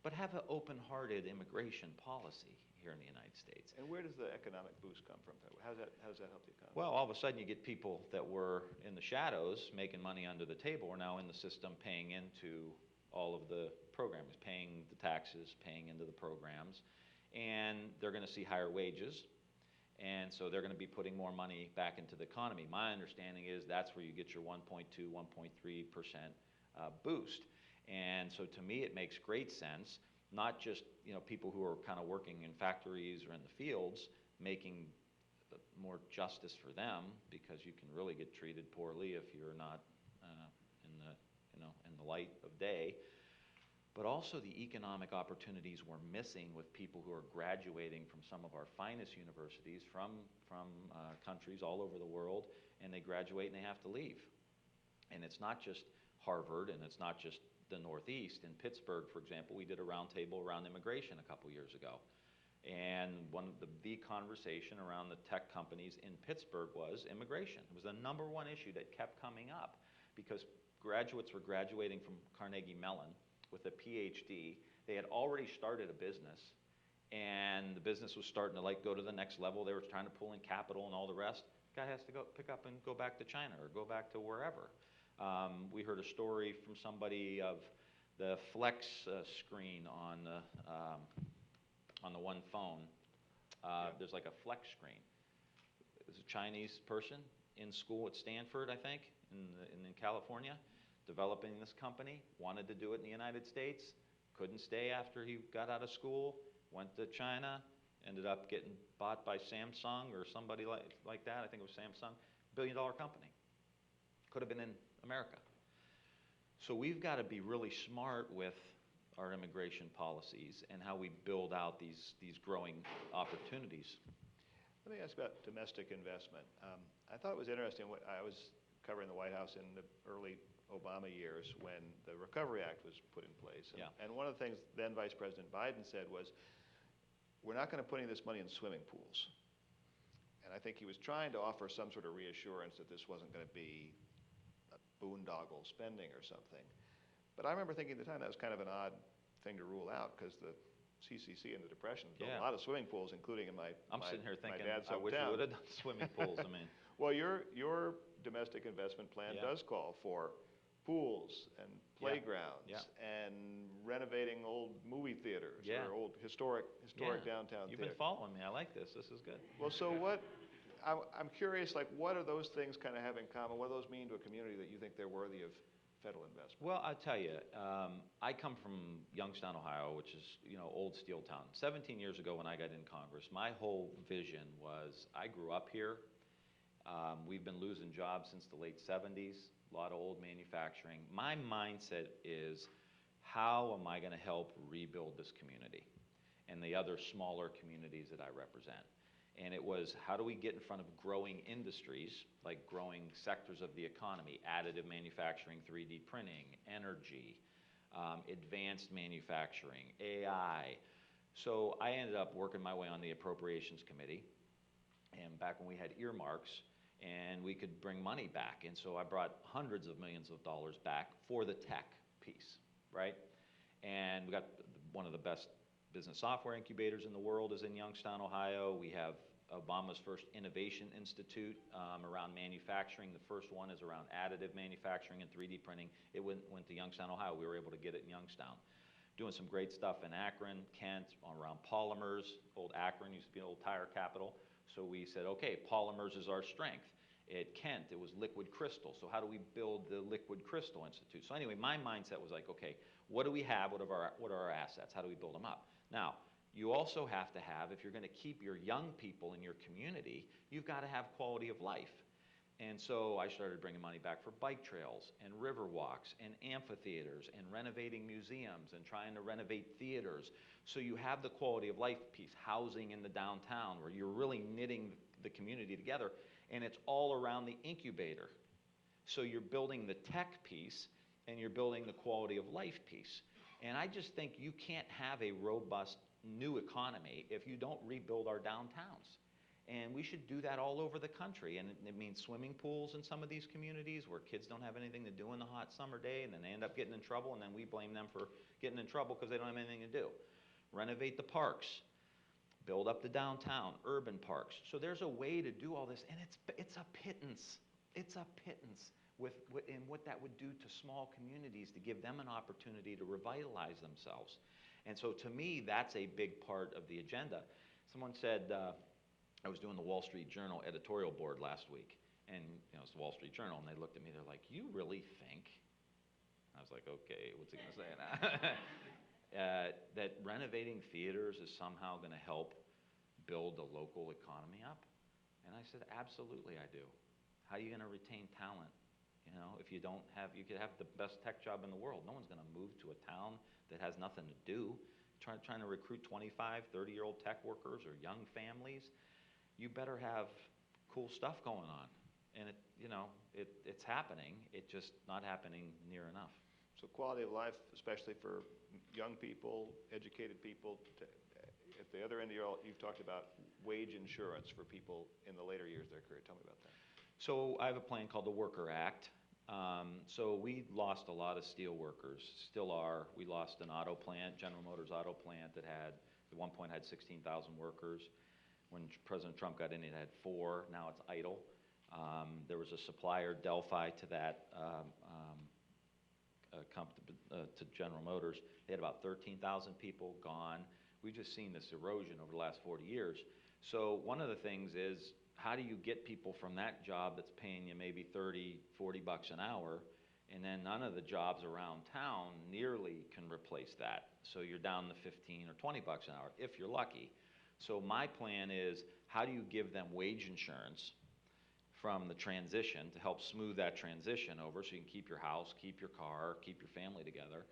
But have an open-hearted immigration policy here in the United States. And where does the economic boost come from? How does that help the economy? Well, all of a sudden you get people that were in the shadows making money under the table are now in the system paying into all of the programs, paying the taxes, paying into the programs, and they're going to see higher wages, and so they're going to be putting more money back into the economy. My understanding is that's where you get your 1.2, 1.3% boost. And so to me it makes great sense, not just people who are kind of working in factories or in the fields, making more justice for them, because you can really get treated poorly if you're not in the light of day. But also the economic opportunities we're missing with people who are graduating from some of our finest universities from countries all over the world, and they graduate and they have to leave. And it's not just Harvard, and it's not just the Northeast. In Pittsburgh, for example, we did a roundtable around immigration a couple years ago. And one of the conversation around the tech companies in Pittsburgh was immigration. It was the #1 issue that kept coming up, because graduates were graduating from Carnegie Mellon with a PhD. They had already started a business, and the business was starting to go to the next level. They were trying to pull in capital and all the rest. The guy has to go pick up and go back to China or go back to wherever. We heard a story from somebody of the flex screen on the one phone. There's like a flex screen. There's a Chinese person in school at Stanford, I think, in California, developing this company, wanted to do it in the United States, couldn't stay after he got out of school, went to China, ended up getting bought by Samsung or somebody like that. I think it was Samsung, $1 billion company. Could have been in America. So we've got to be really smart with our immigration policies and how we build out these growing opportunities. Let me ask about domestic investment. I thought it was interesting. I was covering the White House in the early Obama years when the Recovery Act was put in place. And one of the things then Vice President Biden said was, we're not going to put any of this money in swimming pools. And I think he was trying to offer some sort of reassurance that this wasn't going to be boondoggle spending or something. But I remember thinking at the time that was kind of an odd thing to rule out, because the CCC in the Depression built a lot of swimming pools, including in my sitting here thinking, dad's I wish we hometown. would have done swimming pools. I mean, well, your domestic investment plan does call for pools and playgrounds and renovating old movie theaters or old historic downtown You've theaters. been following me. I like this. This is good. Well, so I'm curious, what do those things kind of have in common? What do those mean to a community that you think they're worthy of federal investment? Well, I'll tell you, I come from Youngstown, Ohio, which is, old steel town. 17 years ago when I got in Congress, my whole vision was, I grew up here. We've been losing jobs since the late 70s, a lot of old manufacturing. My mindset is, how am I going to help rebuild this community and the other smaller communities that I represent? And it was, how do we get in front of growing industries, like growing sectors of the economy, additive manufacturing, 3D printing, energy, advanced manufacturing, AI. So I ended up working my way on the Appropriations Committee, and back when we had earmarks, and we could bring money back. And so I brought hundreds of millions of dollars back for the tech piece, right? And we got one of the best business software incubators in the world is in Youngstown, Ohio. We have Obama's first Innovation Institute around manufacturing. The first one is around additive manufacturing and 3D printing. It went to Youngstown, Ohio. We were able to get it in Youngstown. doing some great stuff in Akron, Kent, around polymers. Old Akron used to be an old tire capital. So we said, okay, polymers is our strength. At Kent, it was liquid crystal. So how do we build the Liquid Crystal Institute? So anyway, my mindset was like, okay, what do we have? What are our assets? How do we build them up? Now, you also have to have, if you're going to keep your young people in your community, you've got to have quality of life. And so I started bringing money back for bike trails and river walks and amphitheaters and renovating museums and trying to renovate theaters. So you have the quality of life piece, housing in the downtown, where you're really knitting the community together, and it's all around the incubator. So you're building the tech piece and you're building the quality of life piece. And I just think you can't have a robust new economy if you don't rebuild our downtowns. And we should do that all over the country. And it means swimming pools in some of these communities where kids don't have anything to do in the hot summer day, and then they end up getting in trouble, and then we blame them for getting in trouble because they don't have anything to do. Renovate the parks. Build up the downtown, urban parks. So there's a way to do all this, and it's a pittance. It's a pittance in what that would do to small communities to give them an opportunity to revitalize themselves. And so to me, that's a big part of the agenda. Someone said, I was doing the Wall Street Journal editorial board last week, and it's the Wall Street Journal, and they looked at me, they're like, you really think? I was like, okay, what's he gonna say now? That renovating theaters is somehow going to help build the local economy up? And I said, absolutely I do. How are you going to retain talent? If you don't have, you could have the best tech job in the world. No one's going to move to a town that has nothing to do. Trying to recruit 25, 30-year-old tech workers or young families, you better have cool stuff going on. And it's happening. It's just not happening near enough. So quality of life, especially for young people, educated people. At the other end, you've talked about wage insurance for people in the later years of their career. Tell me about that. So I have a plan called the Worker Act. So we lost a lot of steel workers, still are. We lost an auto plant, General Motors auto plant, that at one point had 16,000 workers. When President Trump got in, it had 4. Now it's idle. There was a supplier, Delphi, to that to General Motors. They had about 13,000 people gone. We've just seen this erosion over the last 40 years. So one of the things is, how do you get people from that job that's paying you maybe 30, 40 bucks an hour, and then none of the jobs around town nearly can replace that. So you're down to 15 or 20 bucks an hour, if you're lucky. So my plan is, how do you give them wage insurance from the transition to help smooth that transition over, so you can keep your house, keep your car, keep your family together,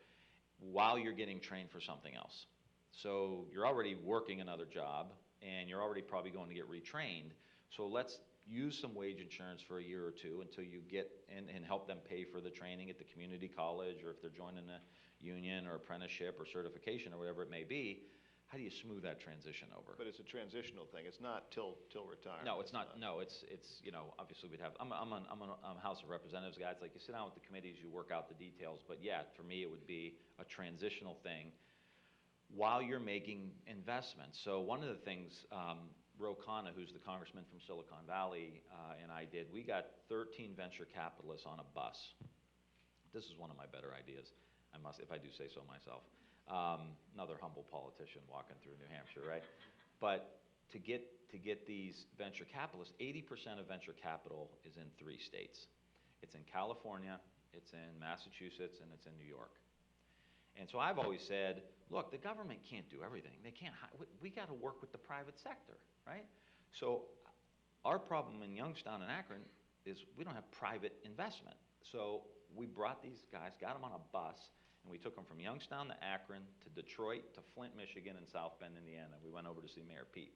while you're getting trained for something else. So you're already working another job, and you're already probably going to get retrained. So let's use some wage insurance for a year or two until you get in, and help them pay for the training at the community college, or if they're joining a union or apprenticeship or certification or whatever it may be. How do you smooth that transition over? But it's a transitional thing. It's not till retirement. No, it's not. No, it's obviously we'd have. I'm a House of Representatives guy. It's like you sit down with the committees, you work out the details. But yeah, for me, it would be a transitional thing while you're making investments. So one of the things Ro Khanna, who's the congressman from Silicon Valley, and I did, we got 13 venture capitalists on a bus. This is one of my better ideas, if I do say so myself. Another humble politician walking through New Hampshire, right? But to get these venture capitalists, 80% of venture capital is in 3 states. It's in California, it's in Massachusetts, and it's in New York. And so I've always said, look, the government can't do everything. They can't. We got to work with the private sector, right? So our problem in Youngstown and Akron is we don't have private investment. So we brought these guys, got them on a bus, and we took them from Youngstown to Akron to Detroit to Flint, Michigan, and South Bend, Indiana. We went over to see Mayor Pete.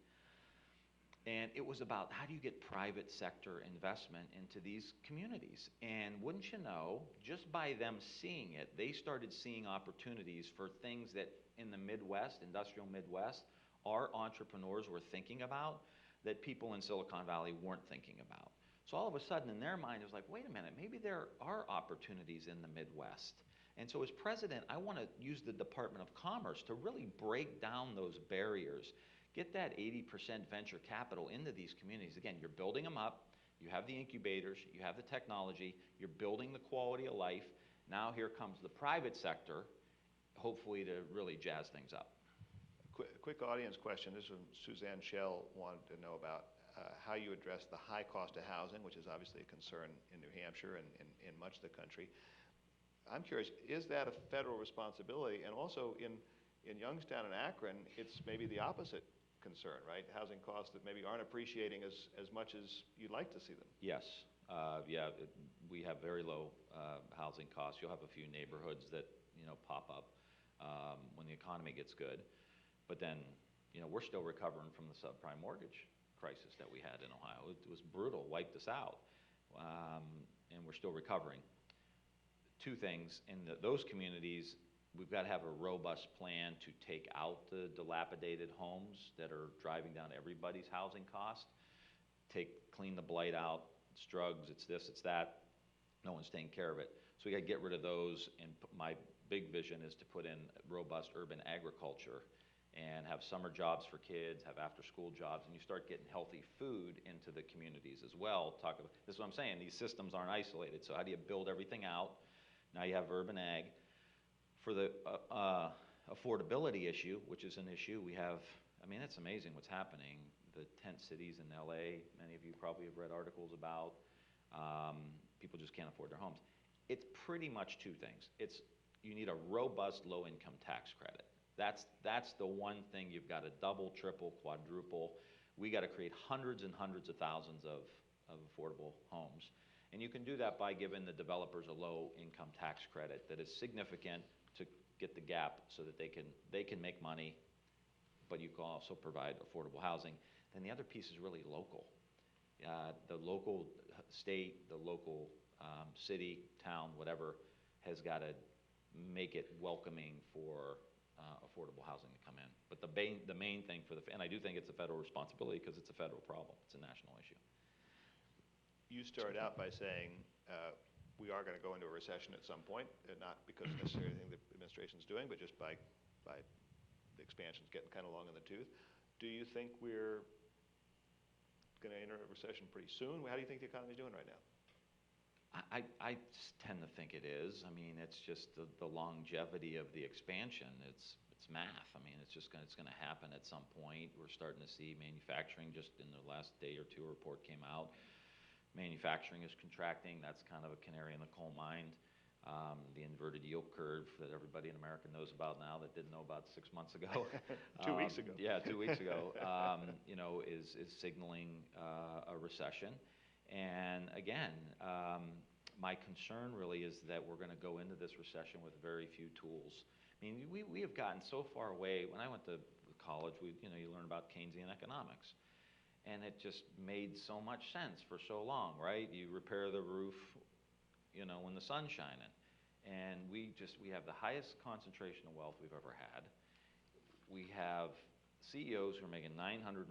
And it was about, how do you get private sector investment into these communities? And wouldn't you know, just by them seeing it, they started seeing opportunities for things that in the Midwest, industrial Midwest, our entrepreneurs were thinking about that people in Silicon Valley weren't thinking about. So all of a sudden in their mind, it was like, wait a minute, maybe there are opportunities in the Midwest. And so as president, I want to use the Department of Commerce to really break down those barriers. Get that 80% venture capital into these communities. Again, you're building them up. You have the incubators. You have the technology. You're building the quality of life. Now here comes the private sector, hopefully to really jazz things up. Quick audience question. This is from Suzanne Shell wanted to know about how you address the high cost of housing, which is obviously a concern in New Hampshire and in much of the country. I'm curious, is that a federal responsibility? And also in Youngstown and Akron, it's maybe the opposite concern, right? Housing costs that maybe aren't appreciating as much as you'd like to see them. Yes, we have very low housing costs. You'll have a few neighborhoods that pop up when the economy gets good, but then we're still recovering from the subprime mortgage crisis that we had in Ohio. It was brutal, wiped us out, and we're still recovering. Two things, in those communities, we've got to have a robust plan to take out the dilapidated homes that are driving down everybody's housing cost. Clean the blight out. It's drugs, it's this, it's that. No one's taking care of it. So we got to get rid of those, and my big vision is to put in robust urban agriculture and have summer jobs for kids, have after-school jobs, and you start getting healthy food into the communities as well. This is what I'm saying, these systems aren't isolated, so how do you build everything out? Now you have urban ag. For the affordability issue, which is an issue, we have, it's amazing what's happening. The tent cities in LA, many of you probably have read articles about, people just can't afford their homes. It's pretty much two things. You need a robust low-income tax credit. That's the one thing you've got to double, triple, quadruple. We got to create hundreds and hundreds of thousands of affordable homes. And you can do that by giving the developers a low-income tax credit that is significant to get the gap so that they can make money, but you can also provide affordable housing. Then the other piece is really local. The local state, the local city, town, whatever, has got to make it welcoming for affordable housing to come in. But the main thing and I do think it's a federal responsibility because it's a federal problem. It's a national issue. You started out by saying we are going to go into a recession at some point, and not because necessarily anything the administration's doing, but just by the expansion's getting kind of long in the tooth. Do you think we're going to enter a recession pretty soon? How do you think the economy's doing right now? I tend to think it is. It's just the longevity of the expansion. It's math. It's going to happen at some point. We're starting to see manufacturing. Just in the last day or two, a report came out. Manufacturing is contracting. That's kind of a canary in the coal mine. The inverted yield curve that everybody in America knows about now that didn't know about 6 months ago. 2 weeks ago. Yeah, 2 weeks ago. Is signaling a recession. And again, my concern really is that we're going to go into this recession with very few tools. We have gotten so far away. When I went to college, you learn about Keynesian economics. And it just made so much sense for so long, right? You repair the roof, when the sun's shining. And we have the highest concentration of wealth we've ever had. We have CEOs who are making 940%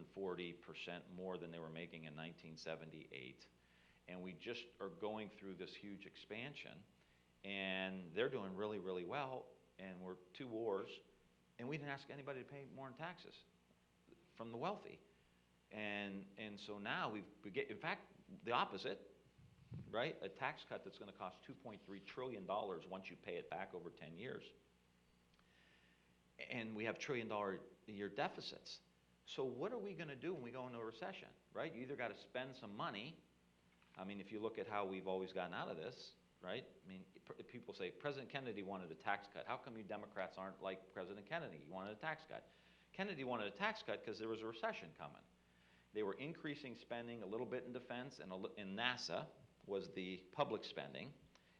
more than they were making in 1978. And we just are going through this huge expansion. And they're doing really, really well. And we're 2 wars. And we didn't ask anybody to pay more in taxes from the wealthy. And so now we get, in fact, the opposite, right? A tax cut that's going to cost $2.3 trillion once you pay it back over 10 years. And we have $1 trillion a year deficits. So what are we going to do when we go into a recession, right? You either got to spend some money. If you look at how we've always gotten out of this, right? People say, President Kennedy wanted a tax cut. How come you Democrats aren't like President Kennedy? He wanted a tax cut. Kennedy wanted a tax cut because there was a recession coming. They were increasing spending a little bit in defense, and NASA was the public spending,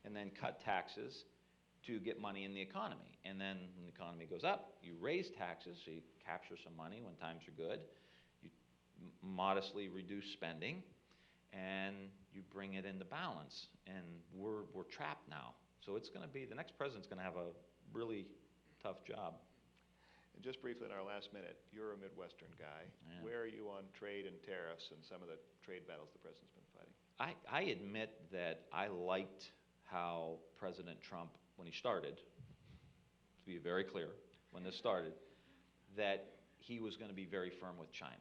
and then cut taxes to get money in the economy. And then when the economy goes up, you raise taxes, so you capture some money when times are good. You modestly reduce spending, and you bring it into balance. And we're trapped now. So it's going to be, the next president's going to have a really tough job. And just briefly in our last minute, you're a Midwestern guy. Yeah. Where are you on trade and tariffs and some of the trade battles the president's been fighting? I admit that I liked how President Trump, when he started, to be very clear, when this started, that he was going to be very firm with China.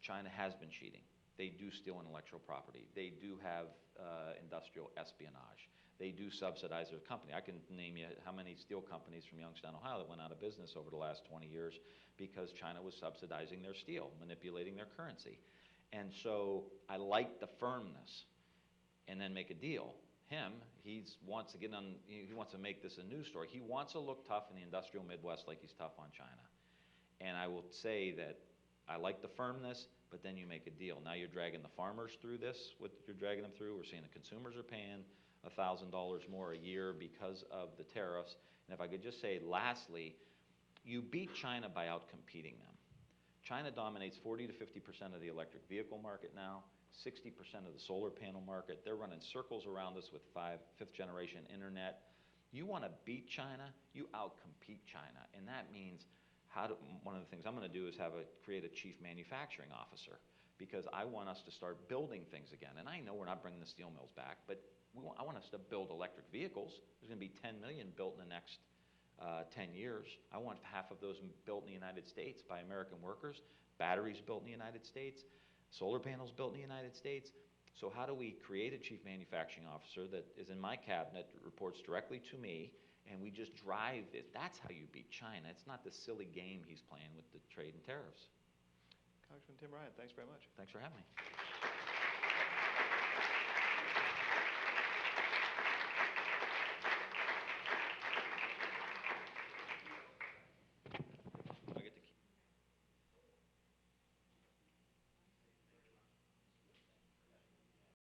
China has been cheating. They do steal intellectual property. They do have industrial espionage. they do subsidize their company. I can name you how many steel companies from Youngstown, Ohio that went out of business over the last 20 years because China was subsidizing their steel, manipulating their currency. And so I like the firmness and then make a deal. He wants to make this a news story. He wants to look tough in the industrial Midwest like he's tough on China. And I will say that I like the firmness, but then you make a deal. Now you're dragging the farmers through this, what you're dragging them through. We're seeing the consumers are paying $1,000 more a year because of the tariffs. And if I could just say, lastly, you beat China by outcompeting them. China dominates 40 to 50% of the electric vehicle market now, 60% of the solar panel market. They're running circles around us with fifth generation internet. You want to beat China, you outcompete China. And that means one of the things I'm going to do is create a chief manufacturing officer, because I want us to start building things again. And I know we're not bringing the steel mills back, but I want us to build electric vehicles. There's going to be 10 million built in the next 10 years. I want half of those built in the United States by American workers, batteries built in the United States, solar panels built in the United States. So how do we create a chief manufacturing officer that is in my cabinet, that reports directly to me, and we just drive it? That's how you beat China. It's not the silly game he's playing with the trade and tariffs. Congressman Tim Ryan, thanks very much. Thanks for having me.